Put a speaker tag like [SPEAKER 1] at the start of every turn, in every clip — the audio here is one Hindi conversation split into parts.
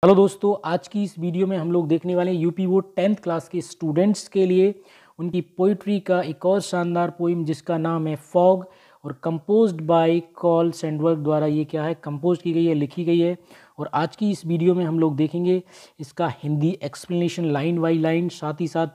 [SPEAKER 1] हेलो दोस्तों, आज की इस वीडियो में हम लोग देखने वाले हैं यूपी बोर्ड 10th क्लास के स्टूडेंट्स के लिए उनकी पोइट्री का एक और शानदार पोइम जिसका नाम है फॉग और कंपोज्ड बाय कॉल सैंडबर्ग द्वारा ये क्या है कंपोज की गई है, लिखी गई है। और आज की इस वीडियो में हम लोग देखेंगे इसका Hindi explanation line by line, साथ ही साथ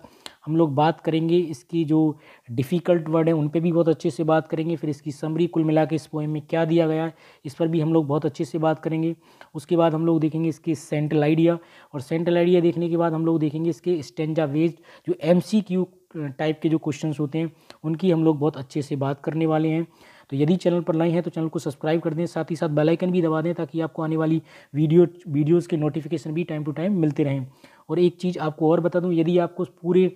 [SPEAKER 1] हम लोग बात करेंगे इसकी जो डिफ़िकल्ट वर्ड है उन पे भी बहुत अच्छे से बात करेंगे। फिर इसकी समरी कुल मिला के इस पोएम में क्या दिया गया है इस पर भी हम लोग बहुत अच्छे से बात करेंगे। उसके बाद हम लोग देखेंगे इसके सेंट्रल आइडिया, और सेंट्रल आइडिया देखने के बाद हम लोग देखेंगे इसके स्टेंजा वेज जो MCQ टाइप के जो क्वेश्चंस होते हैं उनकी हम लोग बहुत अच्छे से बात करने वाले हैं। तो यदि चैनल पर नए हैं तो चैनल को सब्सक्राइब कर दें, साथ ही साथ बेल आइकन भी दबा दें ताकि आपको आने वाली वीडियोज़ के नोटिफिकेशन भी टाइम टू टाइम मिलते रहें। और एक चीज़ आपको और बता दूं, यदि आपको पूरे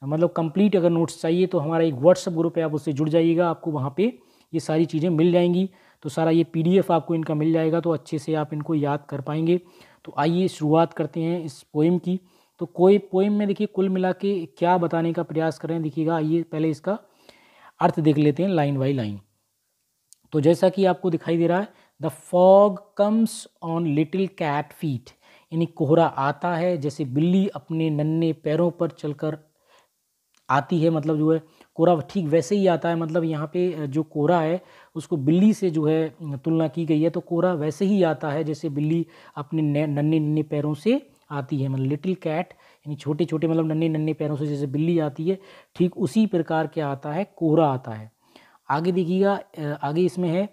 [SPEAKER 1] कंप्लीट अगर नोट्स चाहिए तो हमारा एक व्हाट्सअप ग्रुप है, आप उससे जुड़ जाइएगा, आपको वहाँ पे ये सारी चीज़ें मिल जाएंगी। तो सारा ये PDF आपको इनका मिल जाएगा, तो अच्छे से आप इनको याद कर पाएंगे। तो आइए शुरुआत करते हैं इस पोएम की। तो कोई पोएम में देखिए कुल मिला के क्या बताने का प्रयास कर रहे हैं, देखिएगा। आइए पहले इसका अर्थ देख लेते हैं लाइन बाई लाइन। तो जैसा कि आपको दिखाई दे रहा है, the fog comes on little cat feet, यानी कोहरा आता है जैसे बिल्ली अपने नन्हे पैरों पर चलकर आती है। मतलब जो है कोहरा ठीक वैसे ही आता है, मतलब यहाँ पे जो कोहरा है उसको बिल्ली से जो है तुलना की गई है। तो कोहरा वैसे ही आता है जैसे बिल्ली अपने नन्हे नन्हे पैरों से आती है। मतलब लिटिल कैट यानी छोटे छोटे मतलब नन्हे नन्हे पैरों से जैसे बिल्ली आती है, ठीक उसी प्रकार क्या आता है, कोहरा आता है। आगे देखिएगा, आगे इसमें है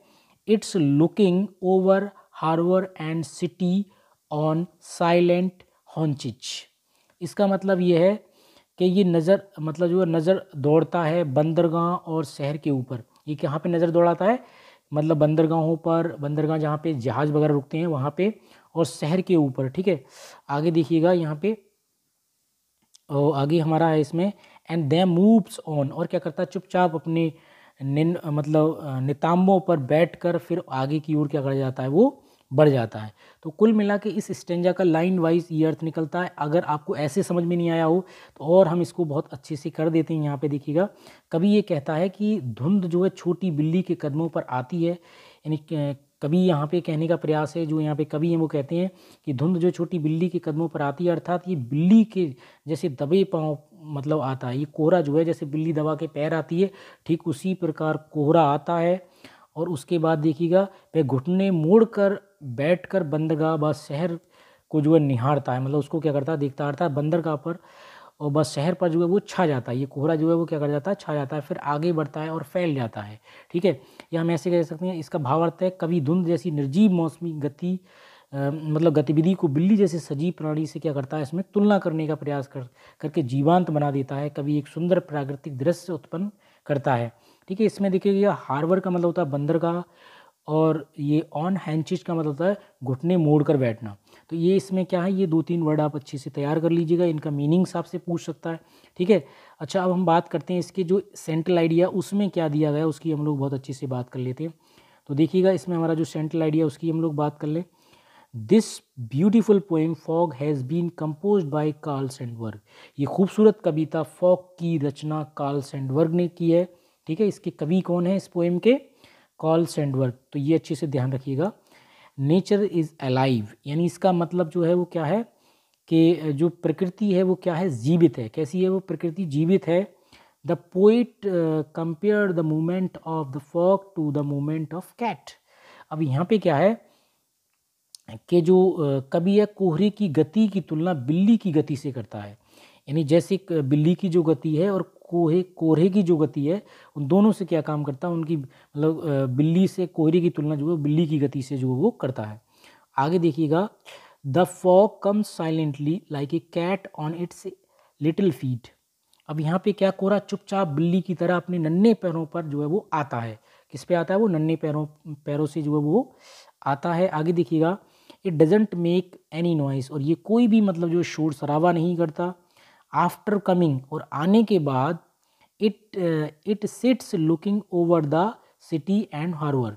[SPEAKER 1] it's looking over harbour and city on silent हॉन्चिच। इसका मतलब ये है कि ये नज़र मतलब जो है नज़र दौड़ता है बंदरगाह और शहर के ऊपर। ये कहाँ पे नज़र दौड़ाता है, मतलब बंदरगाहों पर, बंदरगाह जहाँ पे जहाज़ वगैरह रुकते हैं वहाँ पे, और शहर के ऊपर। ठीक है, आगे देखिएगा यहाँ पे, और आगे हमारा है इसमें एंड दे मूव्स ऑन, और क्या करता है चुपचाप अपने नितांबों पर बैठकर फिर आगे की ओर क्या कर जाता है, वो बढ़ जाता है। तो कुल मिला के इस स्टेंजा का लाइन वाइज ये अर्थ निकलता है। अगर आपको ऐसे समझ में नहीं आया हो तो और हम इसको बहुत अच्छे से कर देते हैं। यहाँ पे देखिएगा, कभी ये कहता है कि धुंध जो है छोटी बिल्ली के कदमों पर आती है, यानी कभी यहाँ पे कहने का प्रयास है, जो यहाँ पे कवि हैं वो कहते हैं कि धुंध जो छोटी बिल्ली के कदमों पर आती है, अर्थात ये बिल्ली के जैसे दबे पाँव मतलब आता है। ये कोहरा जो है जैसे बिल्ली दबा के पैर आती है, ठीक उसी प्रकार कोहरा आता है। और उसके बाद देखिएगा वह घुटने मोड़ कर बैठ कर बंदरगाह व शहर को जो है निहारता है, मतलब उसको क्या करता है, देखता रहता है बंदरगाह पर, और बस शहर पर जो है वो छा जाता है। ये कोहरा जो है वो क्या कर जाता है, छा जाता है, फिर आगे बढ़ता है और फैल जाता है। ठीक है, या हम ऐसे कह सकते हैं, इसका भावार्थ है कभी धुंध जैसी निर्जीव मौसमी गति मतलब गतिविधि को बिल्ली जैसे सजीव प्राणी से क्या करता है, इसमें तुलना करने का प्रयास करके जीवांत बना देता है। कभी एक सुंदर प्राकृतिक दृश्य उत्पन्न करता है। ठीक है, इसमें देखिएगा हार्बर का मतलब होता है बंदरगाह, और ये ऑन हैंचिज का मतलब होता है घुटने मोड़ कर बैठना। तो ये इसमें क्या है, ये 2-3 वर्ड आप अच्छे से तैयार कर लीजिएगा, इनका मीनिंग्स आपसे पूछ सकता है। ठीक है, अच्छा अब हम बात करते हैं इसके जो सेंट्रल आइडिया उसमें क्या दिया गया है, उसकी हम लोग बहुत अच्छे से बात कर लेते हैं। तो देखिएगा इसमें हमारा जो सेंट्रल आइडिया उसकी हम लोग बात कर लें। This beautiful poem fog has been compose by Carl Sandburg. ये खूबसूरत कविता फॉग की रचना कार्ल सैंडबर्ग ने की है। ठीक है, इसके कवि कौन है इस पोएम के, कार्ल सैंडबर्ग। तो ये अच्छे से ध्यान रखिएगा। नेचर इज़ अलाइव, यानी इसका मतलब जो है वो क्या है कि जो प्रकृति है वो क्या है, जीवित है। कैसी है वो प्रकृति, जीवित है। The poet compare the movement of the fog to the movement of cat. अब यहाँ पे क्या है कि जो कवि है कोहरे की गति की तुलना बिल्ली की गति से करता है। यानी जैसे बिल्ली की जो गति है और कोहरे की जो गति है, उन दोनों से क्या काम करता है, उनकी मतलब बिल्ली से कोहरे की तुलना जो है बिल्ली की गति से जो वो करता है। आगे देखिएगा, the fog comes silently like a cat on its little feet. अब यहाँ पे क्या, कोहरा चुपचाप बिल्ली की तरह अपने नन्हे पैरों पर जो है वो आता है। किस पे आता है, वो नन्हे पैरों से जो है वो आता है। आगे देखिएगा, it doesn't make any noise, और ये कोई भी मतलब जो शोर शराबा नहीं करता। आफ्टर कमिंग, और आने के बाद, it sits looking over the city and harbour.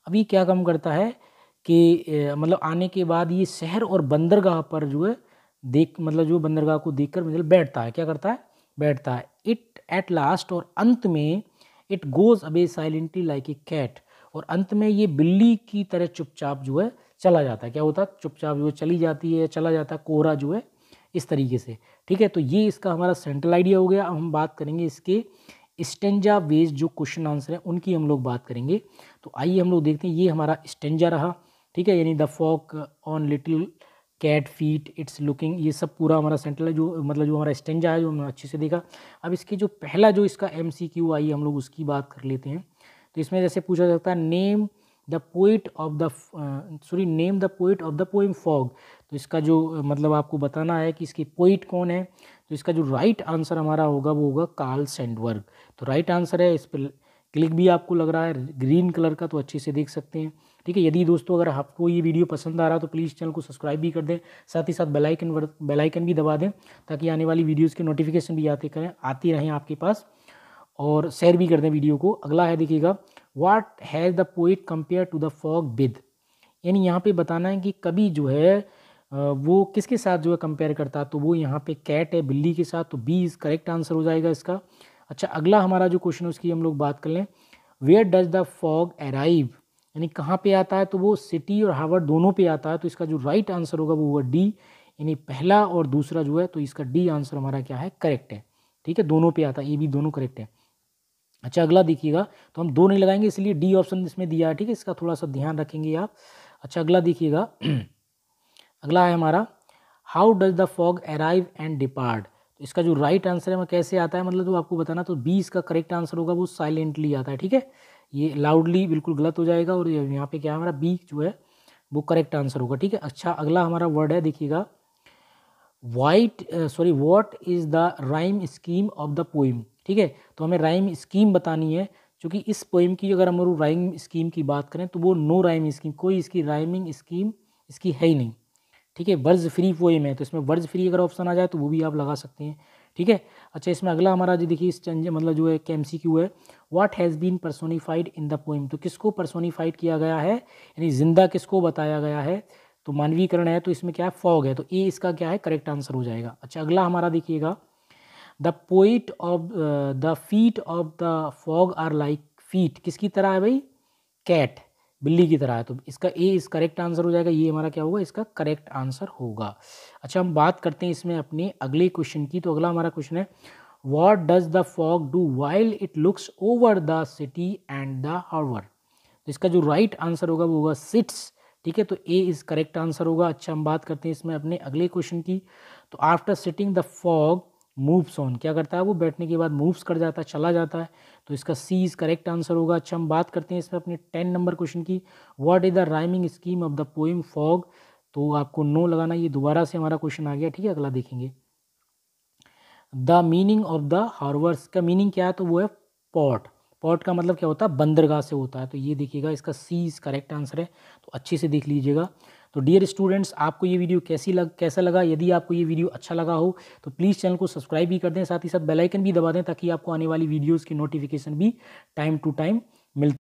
[SPEAKER 1] अभी क्या काम करता है कि मतलब आने के बाद ये शहर और बंदरगाह पर जो है देख मतलब जो बंदरगाह को देखकर मतलब बैठता है, क्या करता है, बैठता है। इट एट लास्ट, और अंत में, it goes away silently like a cat, और अंत में ये बिल्ली की तरह चुपचाप जो है चला जाता है, क्या होता है, चुपचाप जो चली जाती है, चला जाता है, कोहरा जो है इस तरीके से। ठीक है, तो ये इसका हमारा सेंट्रल आइडिया हो गया। अब हम बात करेंगे इसके स्टेंजा बेस्ड जो क्वेश्चन आंसर है उनकी हम लोग बात करेंगे। तो आइए हम लोग देखते हैं, ये हमारा स्टेंजा रहा। ठीक है, यानी the fog on little cat feet it's looking, ये सब पूरा हमारा सेंट्रल है, जो मतलब जो हमारा स्टेंजा है, जो हमने अच्छे से देखा। अब इसके जो पहला जो इसका MCQ आई, हम लोग उसकी बात कर लेते हैं। तो इसमें जैसे पूछा जाता है, name the poet of the name the poet of the poem fog. तो इसका जो मतलब आपको बताना है कि इसकी पोइट कौन है। तो इसका जो राइट आंसर हमारा होगा वो होगा कार्ल सैंडबर्ग। तो राइट आंसर है। इस पर क्लिक भी आपको लग रहा है ग्रीन कलर का, तो अच्छे से देख सकते हैं। ठीक है, यदि दोस्तों अगर आपको ये वीडियो पसंद आ रहा है तो प्लीज़ चैनल को सब्सक्राइब भी कर दें, साथ ही साथ बेल आइकन भी दबा दें, ताकि आने वाली वीडियोज़ की नोटिफिकेशन भी आती रहें आपके पास, और शेयर भी कर दें वीडियो को। अगला है, देखिएगा, what has the poet compare to the fog with, यानी यहाँ पे बताना है कि कभी जो है वो किसके साथ जो है कंपेयर करता है। तो वो यहाँ पे कैट है, बिल्ली के साथ। तो बी इज करेक्ट आंसर हो जाएगा इसका। अच्छा, अगला हमारा जो क्वेश्चन है उसकी हम लोग बात कर लें। Where does the fog arrive, यानी कहाँ पे आता है। तो वो सिटी और हार्वर्ड दोनों पे आता है। तो इसका जो राइट आंसर होगा वो होगा डी, यानी पहला और दूसरा जो है, तो इसका डी आंसर हमारा क्या है, करेक्ट है। ठीक है, दोनों पे आता है, ये भी दोनों करेक्ट है। अच्छा, अगला देखिएगा, तो हम दो नहीं लगाएंगे इसलिए डी ऑप्शन इसमें दिया है। ठीक है, इसका थोड़ा सा ध्यान रखेंगे आप। अच्छा, अगला देखिएगा, अगला है हमारा, how does the fog arrive and depart. तो इसका जो राइट आंसर है वो कैसे आता है, मतलब जो आपको बताना। तो बी इसका करेक्ट आंसर होगा, वो साइलेंटली आता है। ठीक है, ये लाउडली बिल्कुल गलत हो जाएगा, और यहाँ पे क्या है हमारा, बी जो है वो करेक्ट आंसर होगा। ठीक है, अच्छा, अगला हमारा वर्ड है, देखिएगा, what is the rhyme scheme of the poem. ठीक है, तो हमें राइम स्कीम बतानी है, क्योंकि इस पोइम की अगर हम राइम स्कीम की बात करें तो वो नो राइम स्कीम, कोई इसकी राइमिंग स्कीम इसकी है ही नहीं। ठीक है, वर्ड्स फ्री पोएम है, तो इसमें वर्ड्स फ्री अगर ऑप्शन आ जाए तो वो भी आप लगा सकते हैं। ठीक है, अच्छा, इसमें अगला हमारा जो देखिए इस मतलब जो है MCQ है, what has been personified in the poem. तो किसको पर्सोनिफाइड किया गया है, यानी जिंदा किसको बताया गया है। तो मानवीकरण है, तो इसमें क्या है, फॉग है। तो ए इसका क्या है, करेक्ट आंसर हो जाएगा। अच्छा, अगला हमारा देखिएगा, the poet of the feet of the fog are like feet, किसकी तरह है भाई, कैट, बिल्ली की तरह है। तो इसका ए इस करेक्ट आंसर हो जाएगा, ये हमारा क्या होगा, इसका करेक्ट आंसर होगा। अच्छा, हम बात करते हैं इसमें अपने अगले क्वेश्चन की। तो अगला हमारा क्वेश्चन है, what does the fog do while it looks over the city and the harbour. तो इसका जो राइट आंसर होगा वो होगा सिट्स। ठीक है, तो ए इज करेक्ट आंसर होगा। अच्छा, हम बात करते हैं इसमें अपने अगले क्वेश्चन की। तो after sitting the fog moves on, क्या करता है वो, बैठने के बाद मूव्स कर जाता है, चला जाता है। तो इसका सी इज करेक्ट आंसर होगा। अच्छा, हम बात करते हैं इसमें अपने 10 नंबर क्वेश्चन की। What is the rhyming scheme of the poem fog. तो आपको नो लगाना, ये दोबारा से हमारा क्वेश्चन आ गया। ठीक है, अगला देखेंगे, द मीनिंग ऑफ द हार्वर्स का मीनिंग क्या है। तो वो है पॉट। पॉट का मतलब क्या होता है, बंदरगाह से होता है। तो ये देखिएगा, इसका सी इज करेक्ट आंसर है। तो अच्छे से देख लीजिएगा। तो डियर स्टूडेंट्स, आपको ये वीडियो कैसा लगा। यदि आपको ये वीडियो अच्छा लगा हो तो प्लीज़ चैनल को सब्सक्राइब भी कर दें, साथ ही साथ बेल आइकन भी दबा दें, ताकि आपको आने वाली वीडियोज़ की नोटिफिकेशन भी टाइम टू टाइम मिलती